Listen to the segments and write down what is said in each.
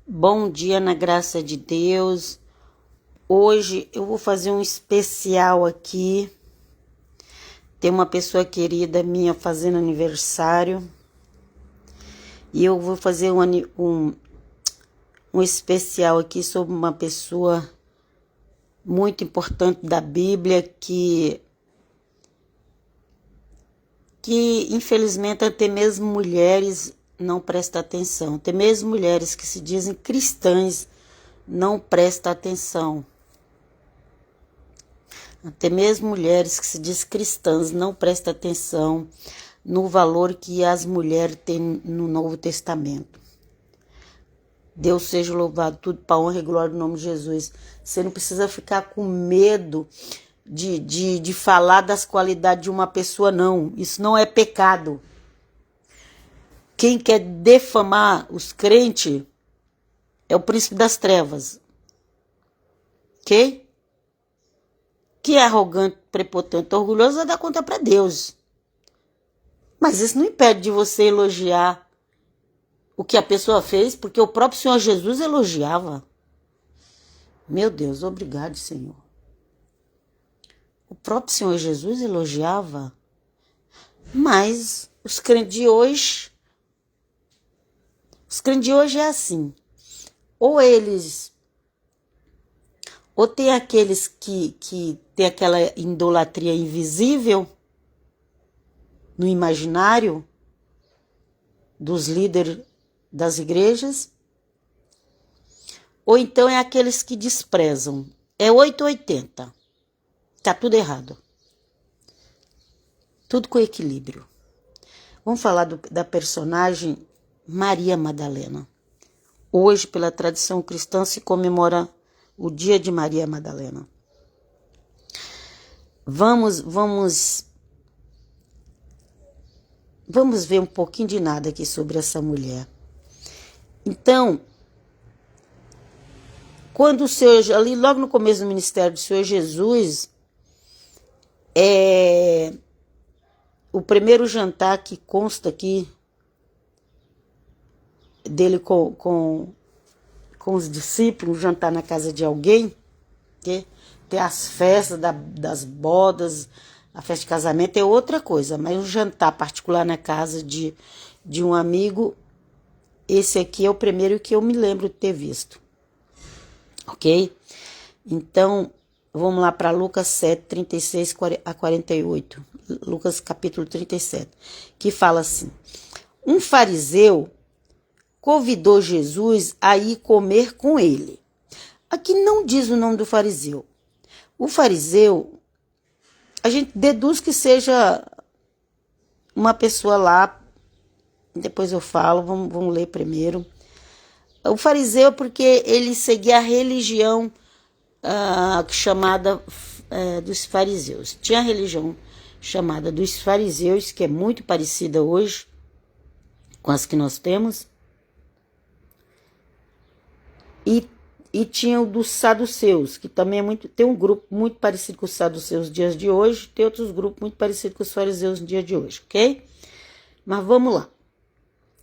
Bom dia na graça de Deus. Hoje eu vou fazer um especial aqui. Tem uma pessoa querida minha fazendo aniversário. E eu vou fazer um especial aqui sobre uma pessoa muito importante da Bíblia que infelizmente até mesmo mulheres não prestam atenção. Até mesmo mulheres que se dizem cristãs não prestam atenção. Até mesmo mulheres que se dizem cristãs não prestam atenção no valor que as mulheres têm no Novo Testamento. Deus seja louvado, tudo para honra e glória do nome de Jesus. Você não precisa ficar com medo de falar das qualidades de uma pessoa, não. Isso não é pecado. Quem quer defamar os crentes é o príncipe das trevas. Ok? Que é arrogante, prepotente, orgulhoso, vai dar conta para Deus. Mas isso não impede de você elogiar o que a pessoa fez, porque o próprio Senhor Jesus elogiava. Meu Deus, obrigado, Senhor. O próprio Senhor Jesus elogiava. Mas os crentes de hoje é assim. Ou tem aqueles que tem aquela idolatria invisível no imaginário dos líderes das igrejas, ou então é aqueles que desprezam. É 880. Tá tudo errado. Tudo com equilíbrio. Vamos falar da personagem Maria Madalena. Hoje, pela tradição cristã, se comemora o dia de Maria Madalena. Vamos ver um pouquinho de nada aqui sobre essa mulher. Então, quando o Senhor, ali logo no começo do ministério do Senhor Jesus, o primeiro jantar que consta aqui dele com os discípulos, um jantar na casa de alguém, ter as festas das bodas, a festa de casamento é outra coisa, mas um jantar particular na casa de um amigo, esse aqui é o primeiro que eu me lembro de ter visto. Ok? Então, vamos lá para Lucas 7, 36 a 48. Lucas capítulo 37, que fala assim: um fariseu convidou Jesus a ir comer com ele. Aqui não diz o nome do fariseu. O fariseu, a gente deduz que seja uma pessoa lá, depois eu falo, vamos ler primeiro. O fariseu é porque ele seguia a religião chamada dos fariseus. Tinha a religião chamada dos fariseus, que é muito parecida hoje com as que nós temos. E tinha o dos saduceus, que também tem um grupo muito parecido com os saduceus nos dias de hoje, tem outros grupos muito parecidos com os fariseus no dia de hoje, ok? Mas vamos lá.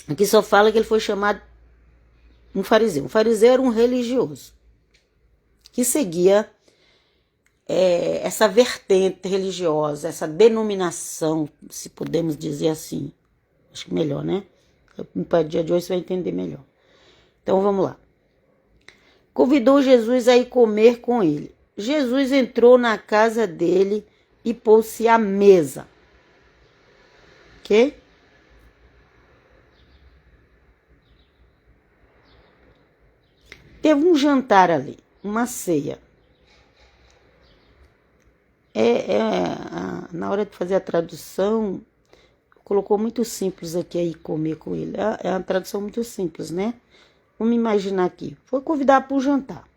Aqui só fala que ele foi chamado um fariseu. Um fariseu era um religioso que seguia essa vertente religiosa, essa denominação, se podemos dizer assim. Acho que melhor, né? No dia de hoje você vai entender melhor. Então vamos lá. Convidou Jesus a ir comer com ele. Jesus entrou na casa dele e pôs-se à mesa. Ok? Teve um jantar ali, uma ceia. Na hora de fazer a tradução, colocou muito simples aqui aí, comer com ele. É uma tradução muito simples, né? Vamos imaginar aqui. Foi convidado para o jantar.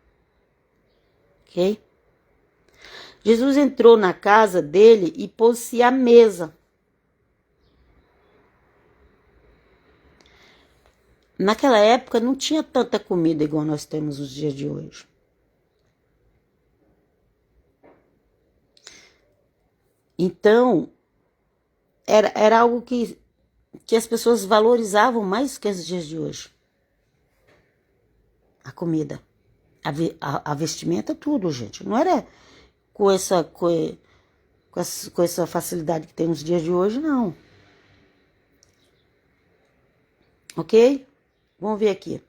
Ok? Jesus entrou na casa dele e pôs-se à mesa. Naquela época não tinha tanta comida igual nós temos nos dias de hoje. Então, era algo que as pessoas valorizavam mais que os dias de hoje. a comida, a vestimenta, tudo, gente. Não era com essa facilidade que tem nos dias de hoje, não. Ok? Vamos ver aqui.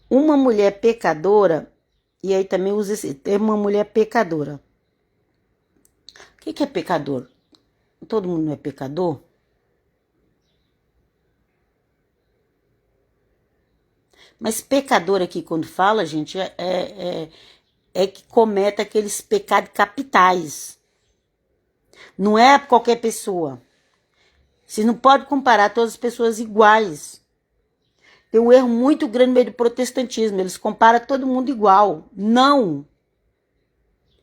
Uma mulher pecadora, e aí também usa esse termo, uma mulher pecadora. O que é pecador? Todo mundo não é pecador? Mas pecador aqui, quando fala, gente, é que comete aqueles pecados capitais. Não é qualquer pessoa. Você não pode comparar todas as pessoas iguais. Tem um erro muito grande no meio do protestantismo. Eles comparam todo mundo igual. Não.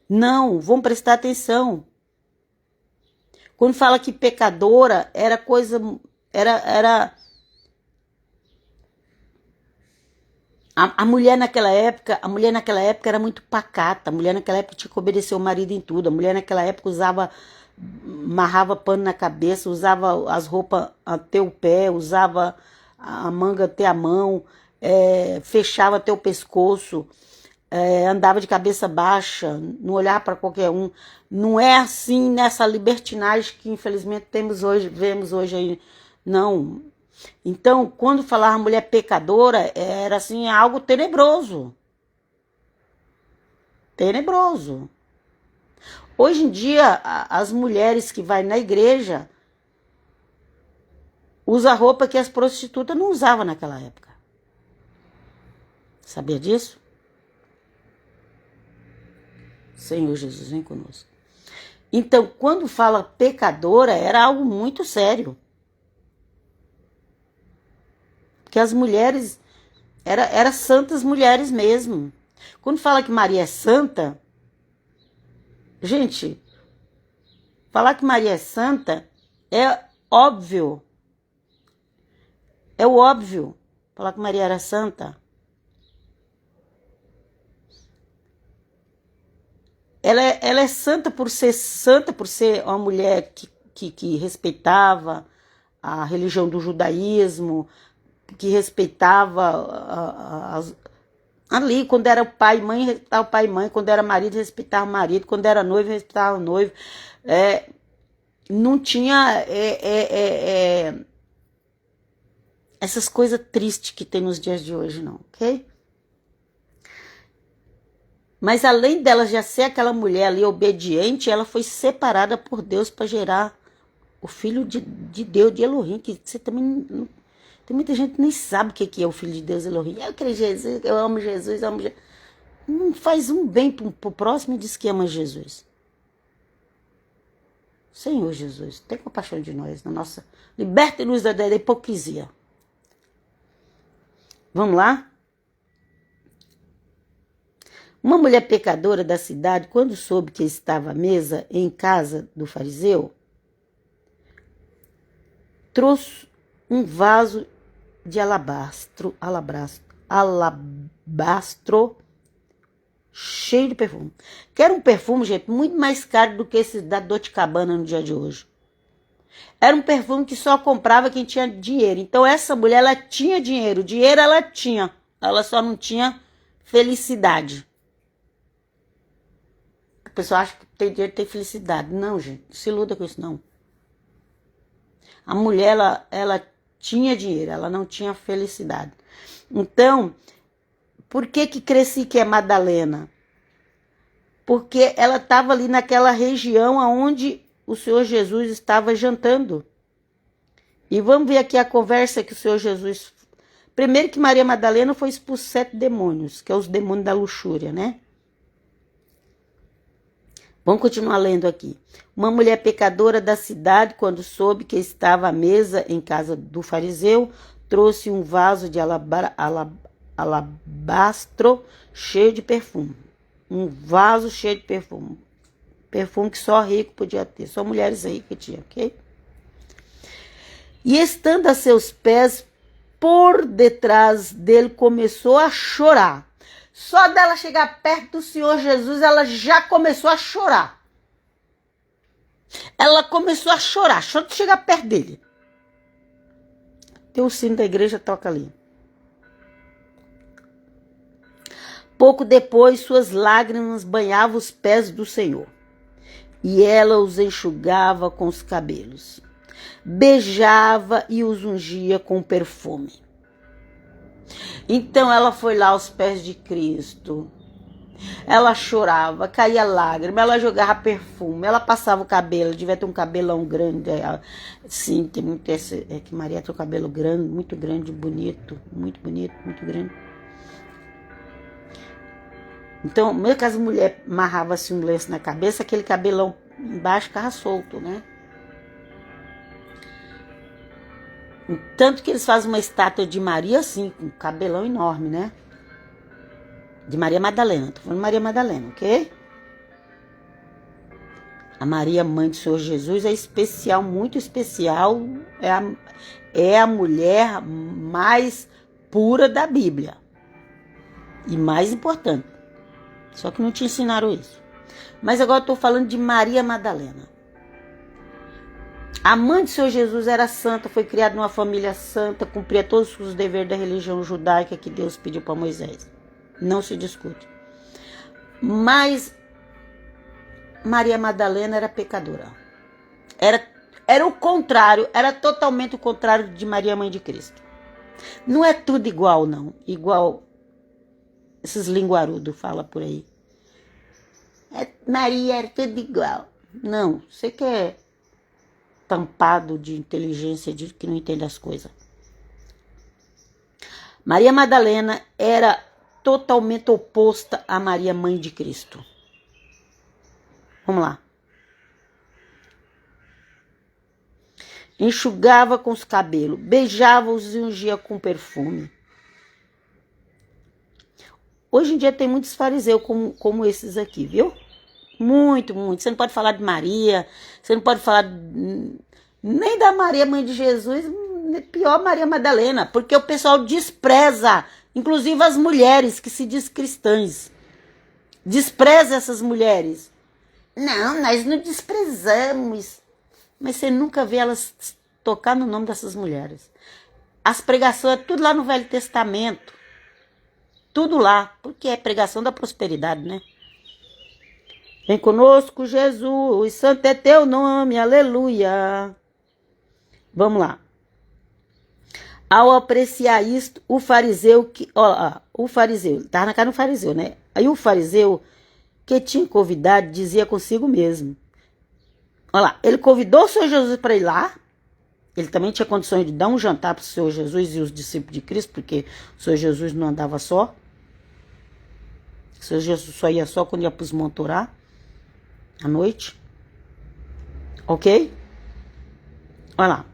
Não. Vamos prestar atenção. Quando fala que pecadora, era coisa... A mulher naquela época era muito pacata. A mulher naquela época tinha que obedecer o marido em tudo. A mulher naquela época amarrava pano na cabeça, usava as roupas até o pé, usava a manga até a mão, fechava até o pescoço, andava de cabeça baixa, não olhava para qualquer um. Não é assim nessa libertinagem que infelizmente vemos hoje aí, não. Então, quando falava mulher pecadora, era assim algo tenebroso. Tenebroso. Hoje em dia, as mulheres que vai na igreja usam a roupa que as prostitutas não usavam naquela época. Sabia disso? Senhor Jesus, vem conosco. Então, quando fala pecadora, era algo muito sério. Porque as mulheres eram santas mulheres mesmo. Quando fala que Maria é santa, gente, falar que Maria é santa é óbvio. É o óbvio. Falar que Maria era santa. Ela é santa por ser uma mulher que respeitava a religião do judaísmo, que respeitava ali, quando era pai e mãe, respeitava o pai e mãe, quando era marido, respeitava o marido, quando era noivo, respeitava o noivo. Não tinha essas coisas tristes que tem nos dias de hoje, não, ok? Mas além dela já ser aquela mulher ali obediente, ela foi separada por Deus para gerar o filho de Deus, de Elohim, que você também não... Tem muita gente que nem sabe o que é o Filho de Deus, Elohim. Eu creio em Jesus, eu amo Jesus, amo Jesus. Não faz um bem pro próximo e diz que ama Jesus. Senhor Jesus, tem compaixão de nós, na nossa... Liberta-nos da hipocrisia. Vamos lá? Uma mulher pecadora da cidade, quando soube que estava à mesa em casa do fariseu, trouxe um vaso de alabastro cheio de perfume. Que era um perfume, gente, muito mais caro do que esse da Dolce & Gabbana no dia de hoje. Era um perfume que só comprava quem tinha dinheiro. Então essa mulher, ela tinha dinheiro. Dinheiro ela tinha. Ela só não tinha felicidade. A pessoa acha que tem dinheiro tem felicidade. Não, gente, não se iluda com isso, não. A mulher, ela tinha dinheiro, ela não tinha felicidade. Então, por que cresci que é Madalena? Porque ela estava ali naquela região onde o Senhor Jesus estava jantando. E vamos ver aqui a conversa que o Senhor Jesus... Primeiro que Maria Madalena foi expulsa 7 demônios, que é os demônios da luxúria, né? Vamos continuar lendo aqui. Uma mulher pecadora da cidade, quando soube que estava à mesa em casa do fariseu, trouxe um vaso de alabastro cheio de perfume. Um vaso cheio de perfume. Perfume que só rico podia ter. Só mulheres ricas tinham, ok? E estando a seus pés, por detrás dele, começou a chorar. Só dela chegar perto do Senhor Jesus, ela já começou a chorar. Ela começou a chorar, só de chegar perto dele. Tem o sino da igreja, toca ali. Pouco depois, suas lágrimas banhavam os pés do Senhor, e ela os enxugava com os cabelos, beijava e os ungia com perfume. Então ela foi lá aos pés de Cristo. Ela chorava, caía lágrima, ela jogava perfume, ela passava o cabelo, devia ter um cabelão grande. Sim, tem muito esse, é que Maria tem um cabelo grande, bonito, muito bonito, muito grande. Então, mesmo que as mulheres amarravam assim um lenço na cabeça, aquele cabelão embaixo ficava solto, né? Tanto que eles fazem uma estátua de Maria assim, com um cabelão enorme, né? De Maria Madalena, tô falando de Maria Madalena, ok? A Maria, mãe do Senhor Jesus, é especial, muito especial. É a mulher mais pura da Bíblia. E mais importante. Só que não te ensinaram isso. Mas agora eu tô falando de Maria Madalena. A mãe do Senhor Jesus era santa, foi criada numa família santa, cumpria todos os deveres da religião judaica que Deus pediu para Moisés. Não se discute. Mas Maria Madalena era pecadora. Era o contrário, era totalmente o contrário de Maria, mãe de Cristo. Não é tudo igual, não. Igual esses linguarudos falam por aí. Maria era tudo igual. Não, você que é tampado de inteligência, de que não entende as coisas. Maria Madalena era totalmente oposta a Maria, mãe de Cristo. Vamos lá. Enxugava com os cabelos, beijava-os e ungia com perfume. Hoje em dia tem muitos fariseus como esses aqui, viu? Muito, muito. Você não pode falar de Maria, você não pode falar nem da Maria, mãe de Jesus, pior Maria Madalena, porque o pessoal despreza, inclusive as mulheres que se diz cristãs. Despreza essas mulheres. Não, nós não desprezamos. Mas você nunca vê elas tocar no nome dessas mulheres. As pregações é tudo lá no Velho Testamento. Tudo lá, porque é pregação da prosperidade, né? Vem conosco, Jesus, santo é teu nome, aleluia. Vamos lá. Ao apreciar isto, o fariseu, estava na cara do fariseu, né? Aí o fariseu, que tinha convidado, dizia consigo mesmo. Olha lá, ele convidou o Senhor Jesus para ir lá. Ele também tinha condições de dar um jantar para o Senhor Jesus e os discípulos de Cristo, porque o Senhor Jesus não andava só. O Senhor Jesus só ia só quando ia para os montes orar, à noite. Ok? Olha lá.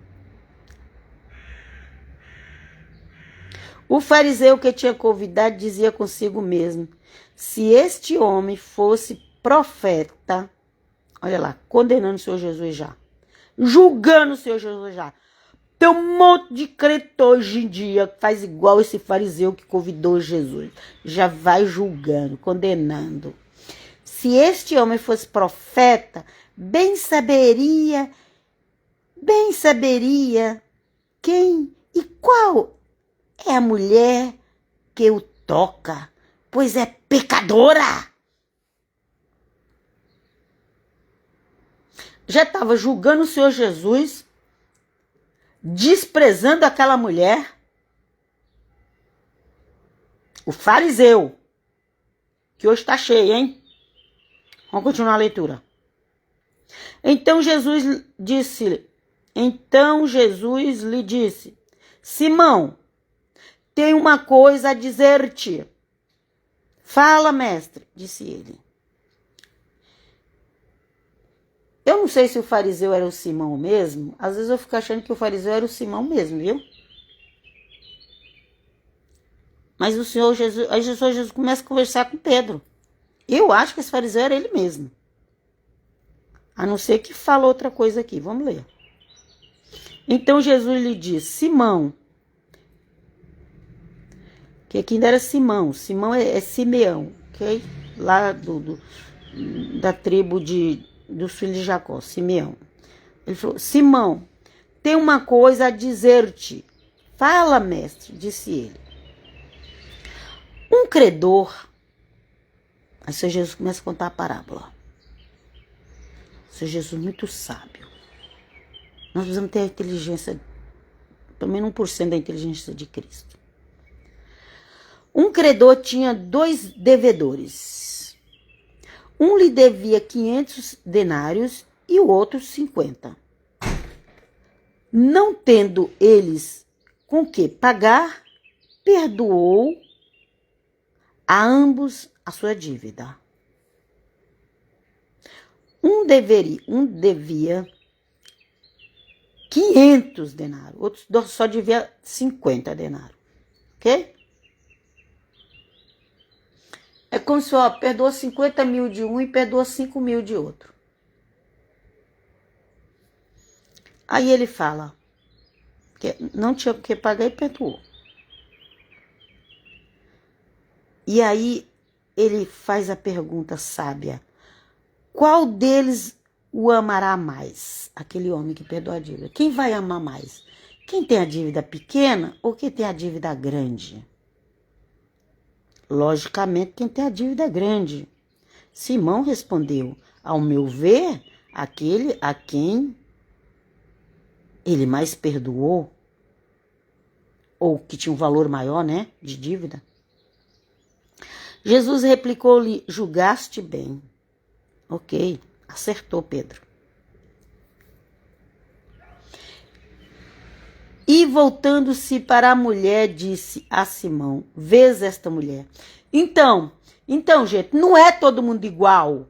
O fariseu que tinha convidado dizia consigo mesmo: se este homem fosse profeta, olha lá, condenando o Senhor Jesus já, julgando o Senhor Jesus já. Tem um monte de crente hoje em dia que faz igual esse fariseu que convidou Jesus. Já vai julgando, condenando. Se este homem fosse profeta, bem saberia quem e qual é a mulher que o toca, pois é pecadora. Já estava julgando o Senhor Jesus, desprezando aquela mulher. O fariseu, que hoje está cheio, hein? Vamos continuar a leitura. Então Jesus lhe disse: Simão, tenho uma coisa a dizer-te. Fala, mestre, disse ele. Eu não sei se o fariseu era o Simão mesmo. Às vezes eu fico achando que o fariseu era o Simão mesmo, viu? Mas o Senhor Jesus começa a conversar com Pedro. Eu acho que esse fariseu era ele mesmo. A não ser que fala outra coisa aqui. Vamos ler. Então Jesus lhe disse: Simão, que aqui ainda era Simão. Simão é Simeão, ok? Lá da tribo dos filhos de Jacó, Simeão. Ele falou: Simão, tem uma coisa a dizer-te. Fala, mestre, disse ele. Um credor Aí o Senhor Jesus começa a contar a parábola. O Senhor Jesus muito sábio. Nós precisamos ter a inteligência, pelo menos 1% da inteligência de Cristo. Um credor tinha 2 devedores. Um lhe devia 500 denários e o outro 50. Não tendo eles com que pagar, perdoou a ambos a sua dívida. Um devia 500 denários, outro só devia 50 denários, ok? É como se perdoou 50 mil de um e perdoou 5 mil de outro. Aí ele fala que não tinha o que pagar e perdoou. E aí ele faz a pergunta sábia: qual deles o amará mais? Aquele homem que perdoa a dívida. Quem vai amar mais? Quem tem a dívida pequena ou quem tem a dívida grande? Logicamente, quem tem a dívida grande. Simão respondeu: ao meu ver, aquele a quem ele mais perdoou, ou que tinha um valor maior, né, de dívida. Jesus replicou-lhe: julgaste bem. Ok, acertou Pedro. E voltando-se para a mulher, disse a Simão: vês esta mulher? Então, gente, não é todo mundo igual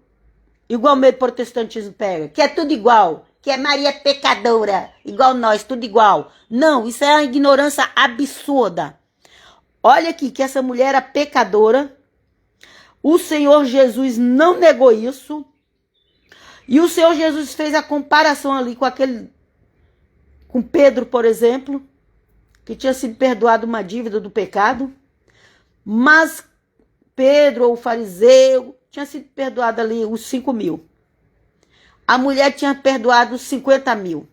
o meio protestantismo pega, que é tudo igual, que é Maria pecadora, igual nós, tudo igual. Não, isso é uma ignorância absurda. Olha aqui, que essa mulher era pecadora, o Senhor Jesus não negou isso, e o Senhor Jesus fez a comparação ali com Pedro, por exemplo, que tinha sido perdoado uma dívida do pecado, mas Pedro, ou o fariseu, tinha sido perdoado ali os 5 mil. A mulher tinha perdoado 50 mil.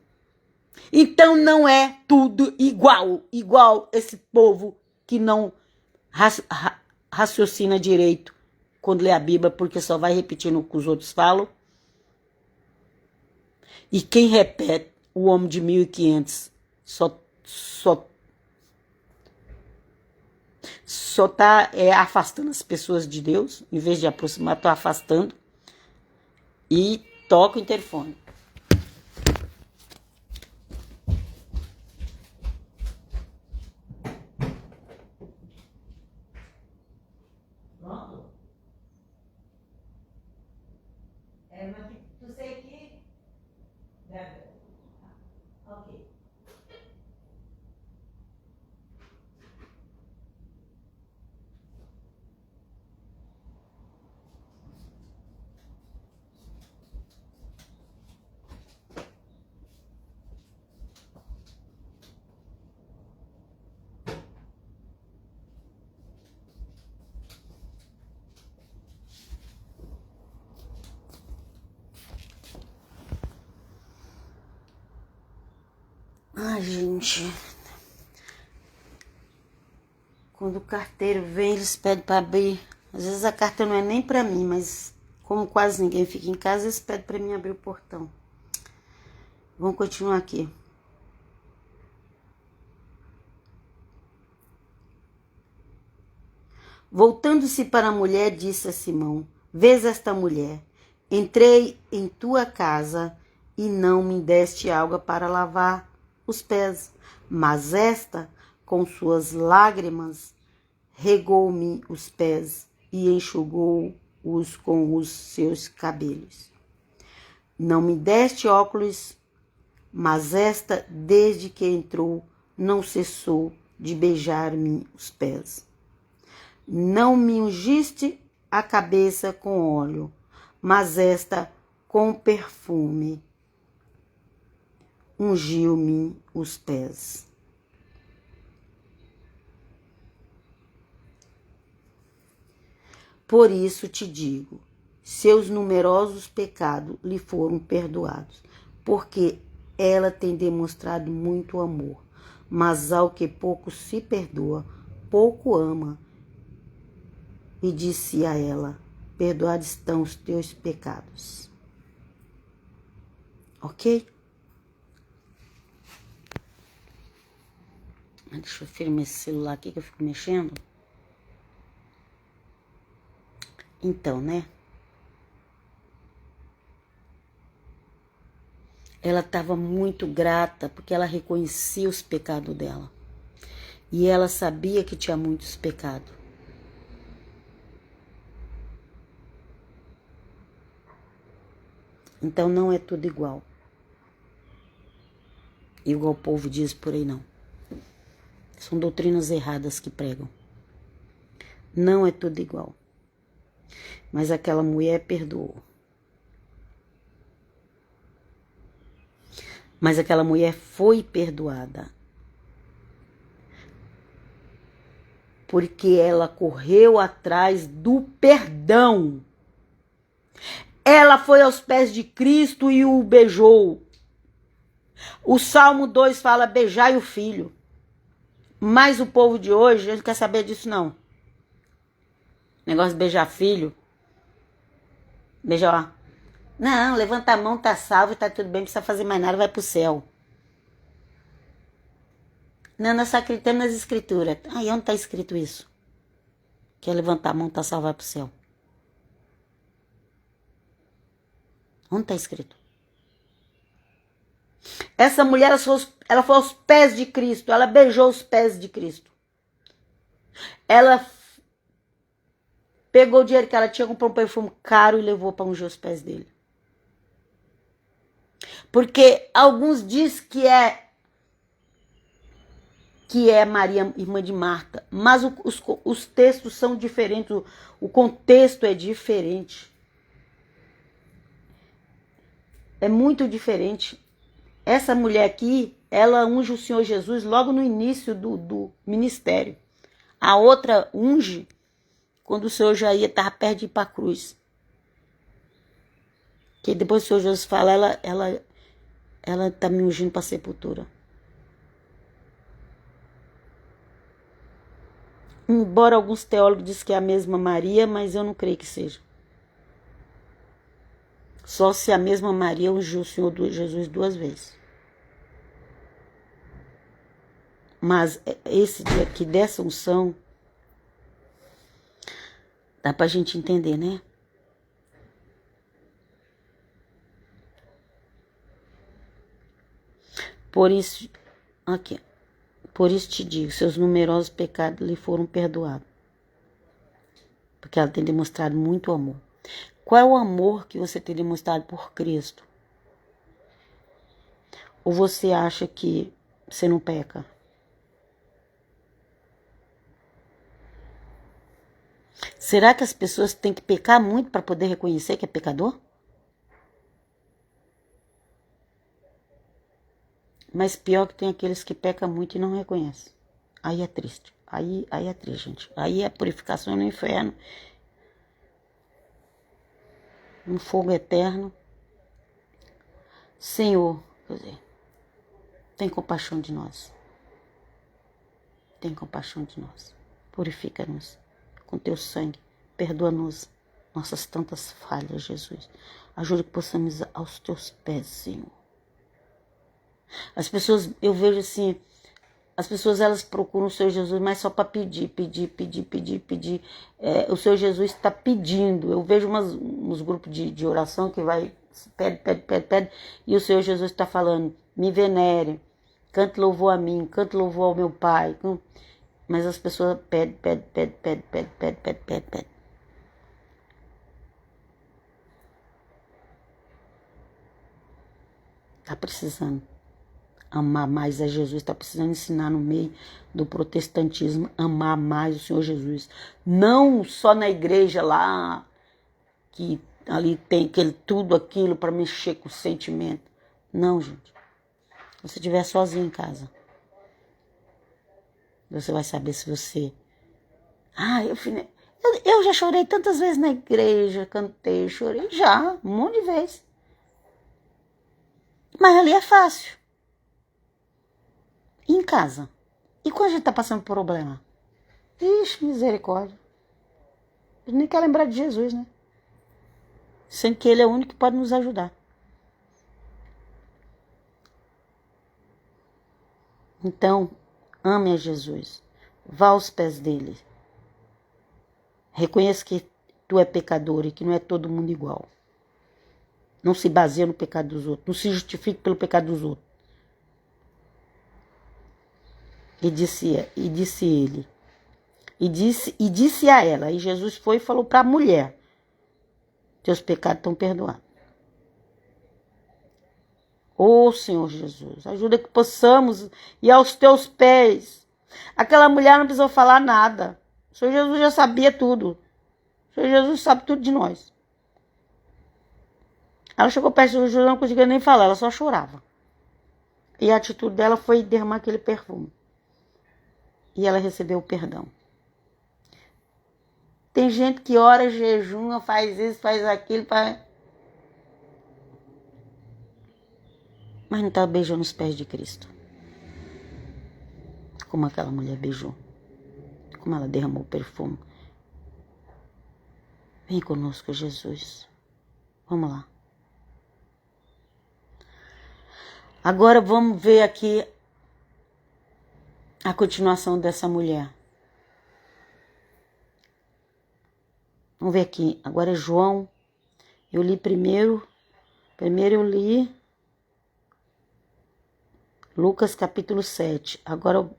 Então não é tudo igual esse povo que não raciocina direito quando lê a Bíblia, porque só vai repetindo o que os outros falam. E quem repete, o homem de 1.500, só tá afastando as pessoas de Deus, em vez de aproximar, tô afastando. E toca o interfone. Pronto? Mas tu sei que... Ok. Ai, gente. Quando o carteiro vem, eles pedem para abrir. Às vezes a carta não é nem para mim, mas como quase ninguém fica em casa, eles pedem para mim abrir o portão. Vamos continuar aqui. Voltando-se para a mulher, disse a Simão: vês esta mulher? Entrei em tua casa e não me deste água para lavar os pés, mas esta, com suas lágrimas, regou-me os pés e enxugou-os com os seus cabelos. Não me deste óculos, mas esta, desde que entrou, não cessou de beijar-me os pés. Não me ungiste a cabeça com óleo, mas esta com perfume ungiu-me os pés. Por isso te digo, seus numerosos pecados lhe foram perdoados, porque ela tem demonstrado muito amor. Mas ao que pouco se perdoa, pouco ama. E disse a ela: perdoados estão os teus pecados. Ok? Deixa eu firmar esse celular aqui que eu fico mexendo. Então, né? Ela estava muito grata porque ela reconhecia os pecados dela. E ela sabia que tinha muitos pecados. Então não é tudo igual. Igual o povo diz por aí, não. São doutrinas erradas que pregam. Não é tudo igual. Mas aquela mulher perdoou. Mas aquela mulher foi perdoada. Porque ela correu atrás do perdão. Ela foi aos pés de Cristo e o beijou. O Salmo 2 fala, beijai o filho. Mas o povo de hoje, ele não quer saber disso não. Negócio de beijar filho. Beijar. Não, levanta a mão, tá salvo, tá tudo bem, não precisa fazer mais nada, vai pro céu. Não, nós só acreditamos nas escrituras. Aí onde tá escrito isso? Que é levantar a mão, tá salvo, vai pro céu. Onde tá escrito? Essa mulher, ela foi aos pés de Cristo, ela beijou os pés de Cristo. Ela pegou o dinheiro que ela tinha, comprou um perfume caro e levou para ungir os pés dele. Porque alguns dizem que é Maria, irmã de Marta, mas os textos são diferentes, o contexto é diferente. É muito diferente. Essa mulher aqui, ela unge o Senhor Jesus logo no início do ministério. A outra unge quando o Senhor já estava perto de ir para a cruz. Que depois o Senhor Jesus fala, ela está me ungindo para a sepultura. Embora alguns teólogos dizem que é a mesma Maria, mas eu não creio que seja. Só se a mesma Maria ungiu o Senhor Jesus 2 vezes. Mas esse dia aqui dessa unção, dá pra gente entender, né? Por isso, aqui, por isso te digo, seus numerosos pecados lhe foram perdoados. Porque ela tem demonstrado muito amor. Qual é o amor que você tem demonstrado por Cristo? Ou você acha que você não peca? Será que as pessoas têm que pecar muito para poder reconhecer que é pecador? Mas pior que tem aqueles que pecam muito e não reconhecem. Aí é triste. Aí é triste, gente. Aí é purificação no inferno. Um fogo eterno. Senhor, tem compaixão de nós. Tem compaixão de nós. Purifica-nos com teu sangue. Perdoa-nos nossas tantas falhas, Jesus. Ajuda que possamos ir aos teus pés, Senhor. As pessoas, eu vejo assim, as pessoas elas procuram o Senhor Jesus, mas só para pedir. O Senhor Jesus está pedindo. Eu vejo uns grupos de oração que vai, pede, e o Senhor Jesus está falando, me venere, cante louvor a mim, cante louvor ao meu Pai. Mas as pessoas pedem. Tá precisando amar mais a Jesus, está precisando ensinar no meio do protestantismo, amar mais o Senhor Jesus. Não só na igreja lá, que ali tem tudo aquilo para mexer com o sentimento. Não, gente. Se você estiver sozinho em casa, você vai saber se você... eu já chorei tantas vezes na igreja, cantei, chorei já, um monte de vezes. Mas ali é fácil. Em casa. E quando a gente tá passando por problema? Ixi, misericórdia. A gente nem quer lembrar de Jesus, né? sendo que Ele é o único que pode nos ajudar. Então, ame a Jesus. Vá aos pés dele. Reconheça que tu é pecador e que não é todo mundo igual. Não se baseia no pecado dos outros. Não se justifique pelo pecado dos outros. E disse ele. E disse a ela. E Jesus foi e falou para a mulher: teus pecados estão perdoados. Ô Senhor Jesus, ajuda que possamos ir aos teus pés. Aquela mulher não precisou falar nada. O Senhor Jesus já sabia tudo. O Senhor Jesus sabe tudo de nós. Ela chegou perto de Jesus, não conseguia nem falar, ela só chorava. E a atitude dela foi derramar aquele perfume. E ela recebeu o perdão. Tem gente que ora, jejuma, faz isso, faz aquilo, mas não está beijando os pés de Cristo. Como aquela mulher beijou. Como ela derramou o perfume. Vem conosco, Jesus. Vamos lá. Agora vamos ver aqui a continuação dessa mulher. Vamos ver aqui. Agora é João. Eu li primeiro. Primeiro eu li Lucas capítulo 7. Agora,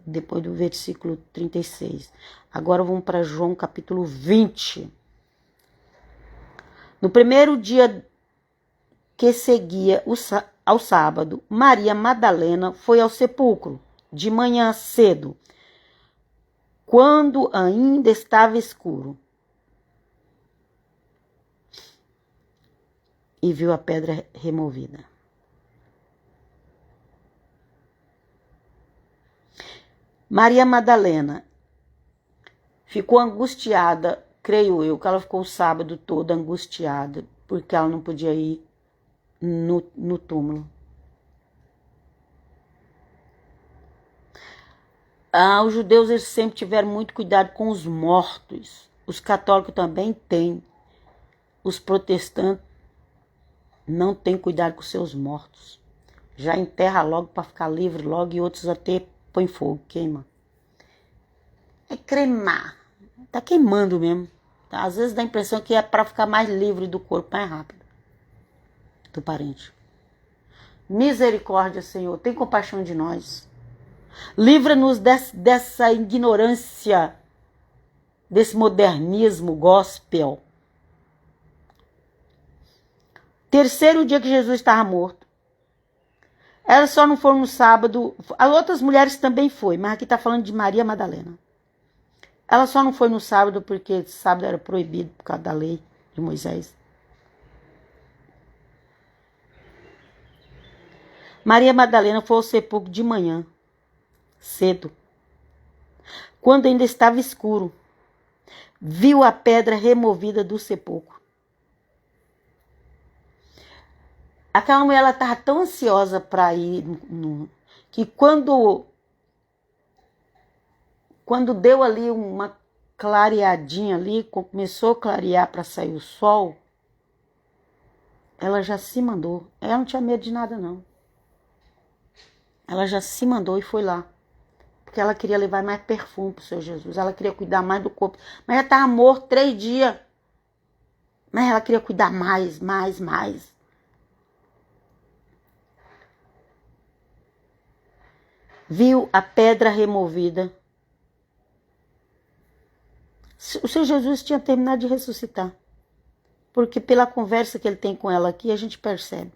depois do versículo 36. Agora vamos para João capítulo 20. No primeiro dia que seguia ao sábado, Maria Madalena foi ao sepulcro, de manhã cedo, quando ainda estava escuro, e viu a pedra removida. Maria Madalena ficou angustiada, creio eu, que ela ficou o sábado todo angustiada, porque ela não podia ir no túmulo. Os judeus eles sempre tiveram muito cuidado com os mortos. Os católicos também têm. Os protestantes não têm cuidado com seus mortos. Já enterra logo para ficar livre logo, e outros até põe fogo, queima. É cremar. Tá queimando mesmo. Às vezes dá a impressão que é para ficar mais livre do corpo, mais rápido. Do parente. Misericórdia, Senhor, tem compaixão de nós. Livra-nos dessa ignorância, desse modernismo gospel. Terceiro dia que Jesus estava morto. Elas só não foram no sábado. As outras mulheres também foi, mas aqui está falando de Maria Madalena. Ela só não foi no sábado porque sábado era proibido por causa da lei de Moisés. Maria Madalena foi ao sepulcro de manhã, cedo, quando ainda estava escuro. Viu a pedra removida do sepulcro. Aquela mulher estava tão ansiosa para ir que quando deu ali uma clareadinha ali, começou a clarear para sair o sol, ela já se mandou. Ela não tinha medo de nada, não. Ela já se mandou e foi lá. Porque ela queria levar mais perfume para o Senhor Jesus. Ela queria cuidar mais do corpo. Mas ela estava morta 3 dias. Mas ela queria cuidar mais. Viu a pedra removida. O Senhor Jesus tinha terminado de ressuscitar. Porque pela conversa que ele tem com ela aqui, a gente percebe.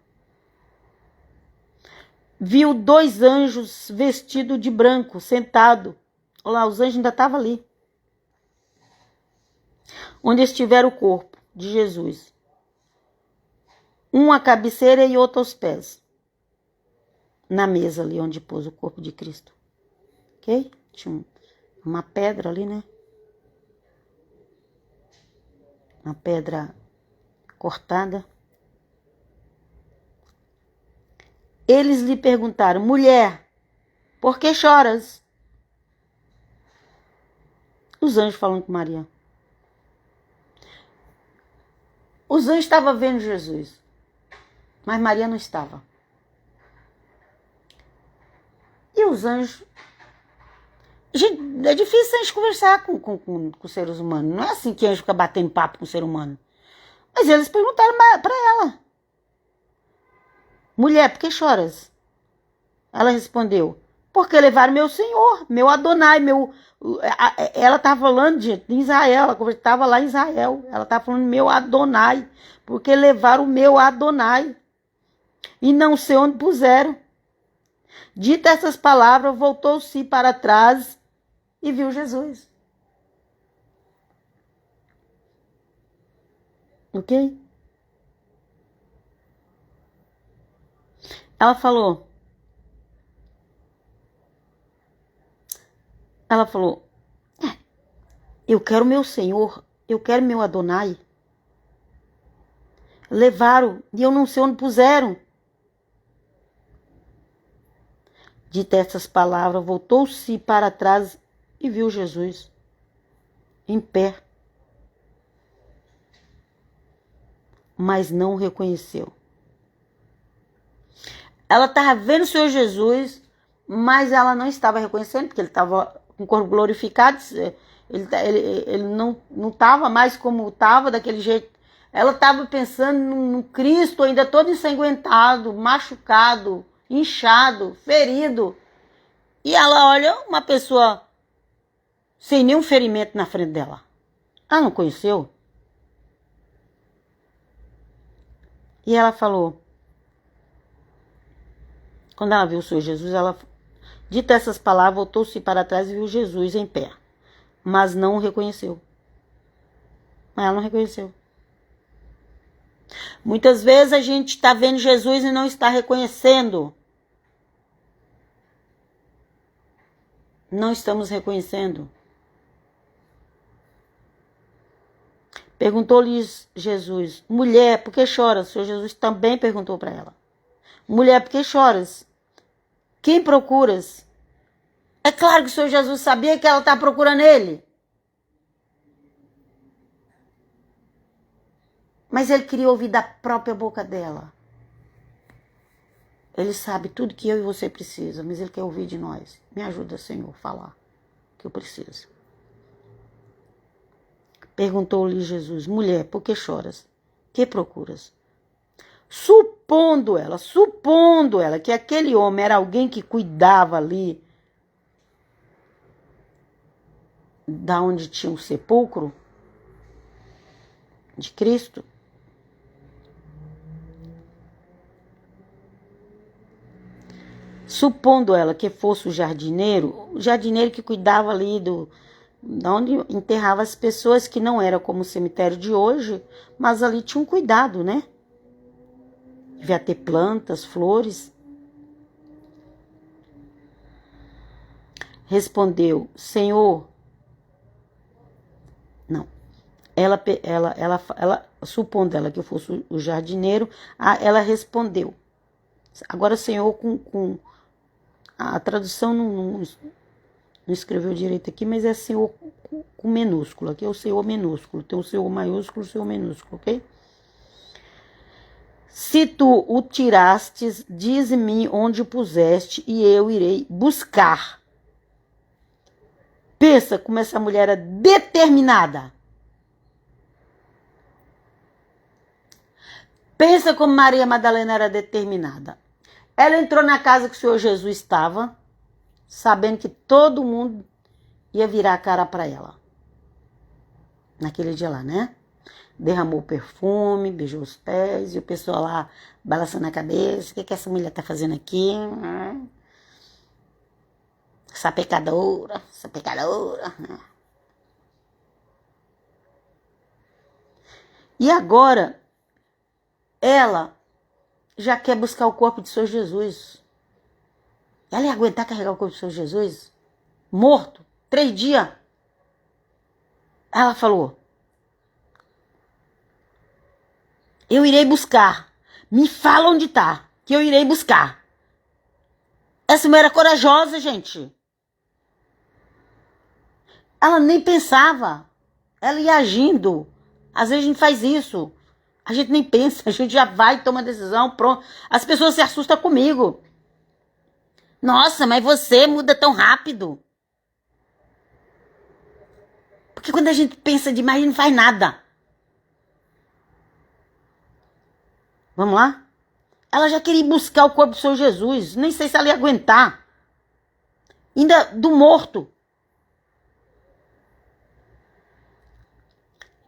Viu 2 anjos vestidos de branco, sentados. Olha lá, os anjos ainda estavam ali. Onde estivera o corpo de Jesus. Um à cabeceira e outro aos pés. Na mesa ali onde pôs o corpo de Cristo. Ok? Tinha uma pedra ali, né? Uma pedra cortada. Eles lhe perguntaram: mulher, por que choras? Os anjos falando com Maria. Os os anjos estavam vendo Jesus, mas Maria não estava. E os anjos... Gente, é difícil a gente conversar com seres humanos. Não é assim que anjo fica batendo papo com o ser humano. Mas eles perguntaram para ela: mulher, por que choras? Ela respondeu: porque levaram meu Senhor, meu Adonai, meu... Ela estava falando de Israel, ela estava lá em Israel. Ela estava falando meu Adonai, porque levaram o meu Adonai e não sei onde puseram. Dita essas palavras, voltou-se para trás e viu Jesus. Ok? Ela falou, eu quero meu Senhor, eu quero meu Adonai. Levaram e eu não sei onde puseram. Dita essas palavras, voltou-se para trás e viu Jesus em pé, mas não o reconheceu. Ela estava vendo o Senhor Jesus, mas ela não estava reconhecendo, porque ele estava com o corpo glorificado, ele não estava mais como estava, daquele jeito. Ela estava pensando no Cristo ainda todo ensanguentado, machucado, inchado, ferido. E ela olha uma pessoa sem nenhum ferimento na frente dela. Ela não conheceu. E ela falou, quando ela viu o Senhor Jesus, ela, dita essas palavras, voltou-se para trás e viu Jesus em pé, mas não o reconheceu. Ela não reconheceu. Muitas vezes a gente está vendo Jesus e não está reconhecendo. Não estamos reconhecendo. Perguntou-lhes Jesus, mulher, por que choras? O Senhor Jesus também perguntou para ela. Mulher, por que choras? Quem procuras? É claro que o Senhor Jesus sabia que ela está procurando ele. Mas ele queria ouvir da própria boca dela. Ele sabe tudo que eu e você precisa, mas ele quer ouvir de nós. Me ajuda, Senhor, a falar o que eu preciso. Perguntou-lhe Jesus, mulher, por que choras? Que procuras? Supondo ela que aquele homem era alguém que cuidava ali da onde tinha o sepulcro de Cristo, supondo ela que fosse o jardineiro que cuidava ali de onde enterrava as pessoas, que não era como o cemitério de hoje, mas ali tinha um cuidado, né? Devia ter plantas, flores. Respondeu, Senhor. Não. Ela supondo ela que eu fosse o jardineiro, ela respondeu. Agora, Senhor, com a tradução não escreveu direito aqui, mas é Senhor com minúsculo. Aqui é o Senhor minúsculo. Tem o Senhor maiúsculo e o Senhor minúsculo, ok? Se tu o tirastes, dize-me onde o puseste e eu irei buscar. Pensa como essa mulher é determinada. Pensa como Maria Madalena era determinada. Ela entrou na casa que o Senhor Jesus estava, sabendo que todo mundo ia virar a cara para ela. Naquele dia lá, né? Derramou perfume, beijou os pés, e o pessoal lá balançando a cabeça. O que essa mulher tá fazendo aqui? Essa pecadora. E agora, ela já quer buscar o corpo de Senhor Jesus. Ela ia aguentar carregar o corpo de Senhor Jesus? Morto, 3 dias. Ela falou, eu irei buscar. Me fala onde tá, que eu irei buscar. Essa mulher era corajosa, gente. Ela nem pensava. Ela ia agindo. Às vezes a gente faz isso. A gente nem pensa, a gente já vai, toma decisão, pronto. As pessoas se assustam comigo. Nossa, mas você muda tão rápido. Porque quando a gente pensa demais, a gente não faz nada. Vamos lá? Ela já queria ir buscar o corpo do Senhor Jesus. Nem sei se ela ia aguentar. Ainda do morto.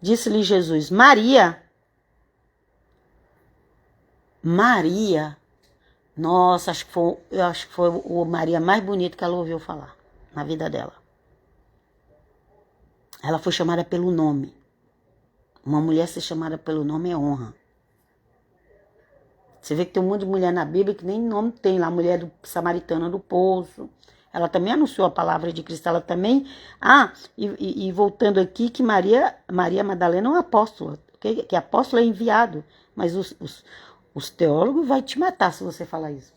Disse-lhe Jesus, Maria. Maria. Nossa, eu acho que foi o Maria mais bonito que ela ouviu falar na vida dela. Ela foi chamada pelo nome. Uma mulher ser chamada pelo nome é honra. Você vê que tem um monte de mulher na Bíblia que nem nome tem lá. A mulher samaritana do poço. Ela também anunciou a palavra de Cristo. Ela também... E voltando aqui, que Maria Madalena é uma apóstola. Que apóstolo é enviado. Mas os teólogos vão te matar se você falar isso.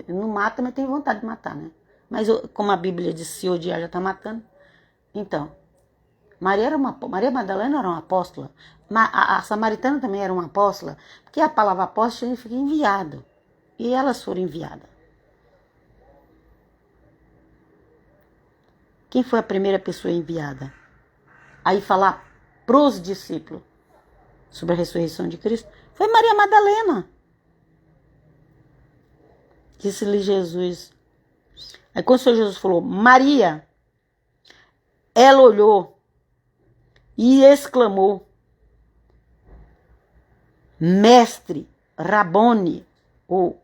Não mata, mas tem vontade de matar, né? Mas como a Bíblia diz, se odiar já está matando. Então, Maria Madalena era uma apóstola. A samaritana também era uma apóstola. Porque a palavra apóstolo significa enviado. E elas foram enviadas. Quem foi a primeira pessoa enviada? Aí falar pros discípulos sobre a ressurreição de Cristo foi Maria Madalena. Disse-lhe Jesus. Aí quando o Senhor Jesus falou, Maria, ela olhou e exclamou, mestre, Rabone, ou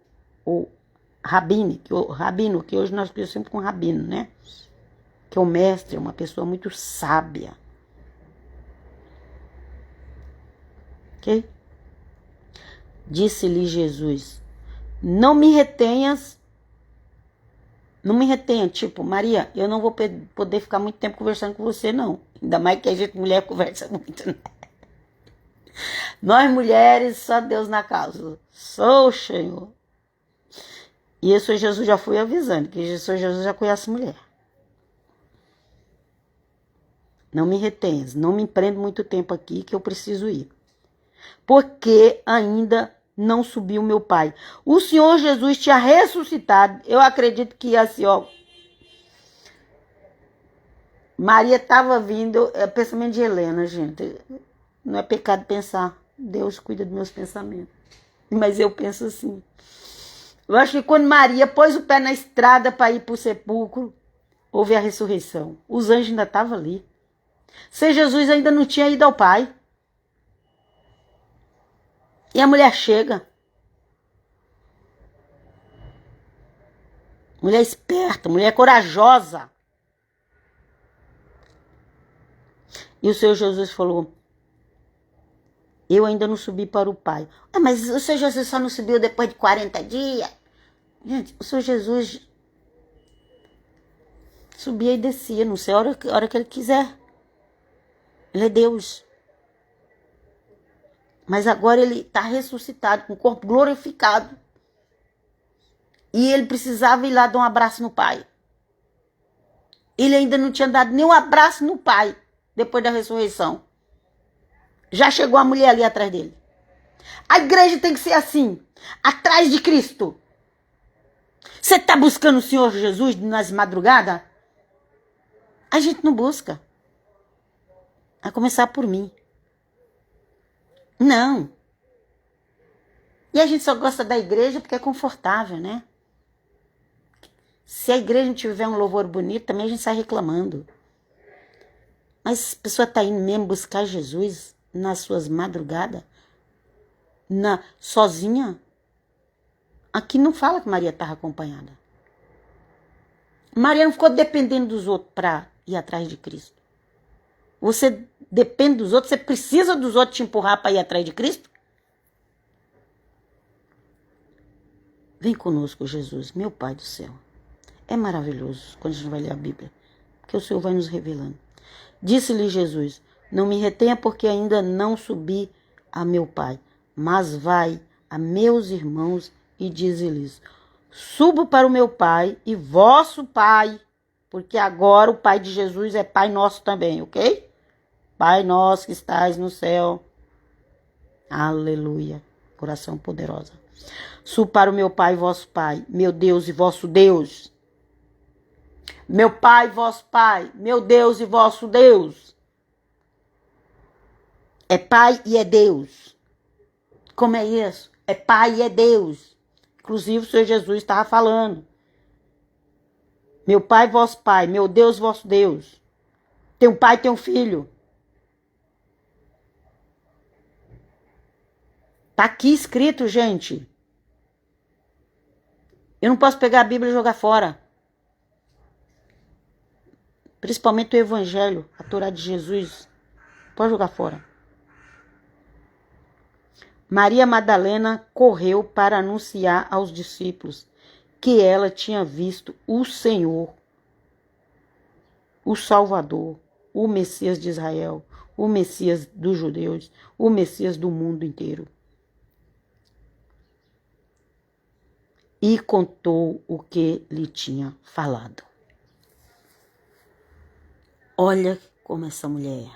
rabino, que hoje nós conhecemos sempre com rabino, né? Que o mestre é uma pessoa muito sábia. Ok? Disse-lhe Jesus, não me retenha, tipo, Maria, eu não vou poder ficar muito tempo conversando com você, não. Ainda mais que a gente, mulher, conversa muito, né? Nós, mulheres, só Deus na causa. Sou o Senhor. E isso Jesus já foi avisando, que Jesus já conhece a mulher. Não me retenhas, não me prendo muito tempo aqui, que eu preciso ir. Porque ainda não subiu meu Pai. O Senhor Jesus tinha ressuscitado. Eu acredito que assim, ó. Maria estava vindo, é pensamento de Helena, gente. Não é pecado pensar. Deus cuida dos meus pensamentos. Mas eu penso assim. Eu acho que quando Maria pôs o pé na estrada para ir para o sepulcro, houve a ressurreição. Os anjos ainda estavam ali. Se Jesus ainda não tinha ido ao Pai. E a mulher chega. Mulher esperta, mulher corajosa. E o Senhor Jesus falou, eu ainda não subi para o Pai. Mas o Senhor Jesus só não subiu depois de 40 dias? Gente, o Senhor Jesus subia e descia, não sei a hora que ele quiser. Ele é Deus. Mas agora ele está ressuscitado, com o corpo glorificado. E ele precisava ir lá dar um abraço no Pai. Ele ainda não tinha dado nenhum abraço no Pai, depois da ressurreição. Já chegou a mulher ali atrás dele. A igreja tem que ser assim, atrás de Cristo. Você está buscando o Senhor Jesus nas madrugadas? A gente não busca. A começar por mim. Não. E a gente só gosta da igreja porque é confortável, né? Se a igreja não tiver um louvor bonito, também a gente sai reclamando. Mas a pessoa está indo mesmo buscar Jesus nas suas madrugadas? Sozinha? Aqui não fala que Maria estava acompanhada. Maria não ficou dependendo dos outros para ir atrás de Cristo. Você depende dos outros, você precisa dos outros te empurrar para ir atrás de Cristo? Vem conosco, Jesus, meu Pai do céu. É maravilhoso quando a gente vai ler a Bíblia, porque o Senhor vai nos revelando. Disse-lhe Jesus, não me retenha porque ainda não subi a meu Pai, mas vai a meus irmãos e dize-lhes, subo para o meu Pai e vosso Pai, porque agora o Pai de Jesus é Pai nosso também, ok? Pai nosso que estás no céu, Aleluia. Oração poderosa. Subo para o meu Pai e vosso Pai, meu Deus e vosso Deus. Meu Pai e vosso Pai, meu Deus e vosso Deus. É Pai e é Deus. Como é isso? É Pai e é Deus. Inclusive o Senhor Jesus estava falando. Meu Pai, vosso Pai, meu Deus, vosso Deus. Tem um pai, tem um filho. Tá aqui escrito, gente. Eu não posso pegar a Bíblia e jogar fora. Principalmente o Evangelho, a Torá de Jesus. Pode jogar fora. Maria Madalena correu para anunciar aos discípulos que ela tinha visto o Senhor, o Salvador, o Messias de Israel, o Messias dos judeus, o Messias do mundo inteiro. E contou o que lhe tinha falado. Olha como essa mulher é.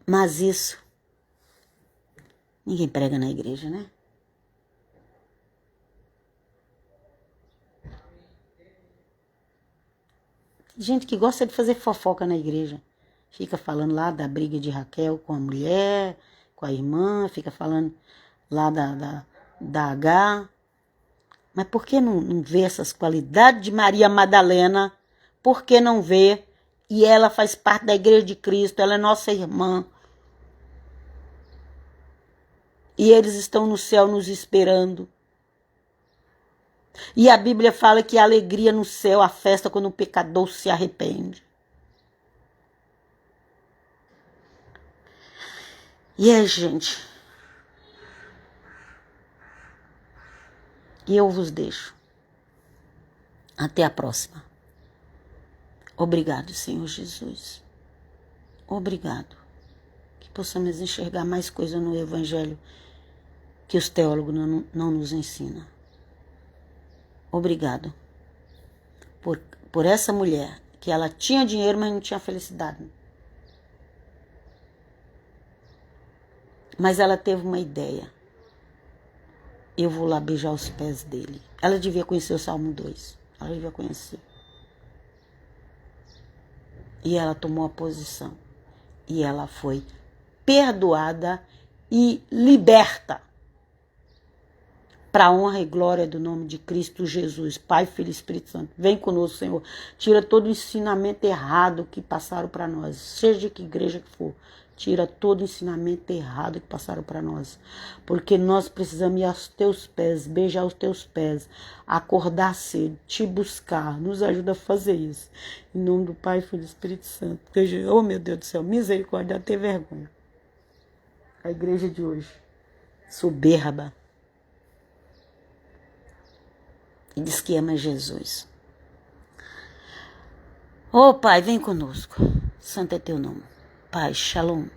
Mas isso, ninguém prega na igreja, né? Tem gente que gosta de fazer fofoca na igreja. Fica falando lá da briga de Raquel com a mulher, com a irmã, fica falando lá da H. Mas por que não vê essas qualidades de Maria Madalena? Por que não vê? E ela faz parte da igreja de Cristo, ela é nossa irmã. E eles estão no céu nos esperando. E a Bíblia fala que a alegria no céu, a festa quando o pecador se arrepende. E aí, gente? E eu vos deixo. Até a próxima. Obrigado, Senhor Jesus. Obrigado. Que possamos enxergar mais coisa no Evangelho que os teólogos não nos ensinam. Obrigado por essa mulher, que ela tinha dinheiro, mas não tinha felicidade. Mas ela teve uma ideia. Eu vou lá beijar os pés dele. Ela devia conhecer o Salmo 2. Ela devia conhecer. E ela tomou a posição. E ela foi perdoada e liberta. Para a honra e glória do nome de Cristo Jesus, Pai, Filho e Espírito Santo. Vem conosco, Senhor. Tira todo o ensinamento errado que passaram para nós. Seja de que igreja que for. Tira todo o ensinamento errado que passaram para nós. Porque nós precisamos ir aos teus pés, beijar os teus pés, acordar cedo, te buscar. Nos ajuda a fazer isso. Em nome do Pai, Filho e Espírito Santo. Oh, meu Deus do céu, misericórdia, ter vergonha. A igreja de hoje, soberba. E diz que ama Jesus. Oh, Pai, vem conosco. Santo é teu nome. Pai, shalom.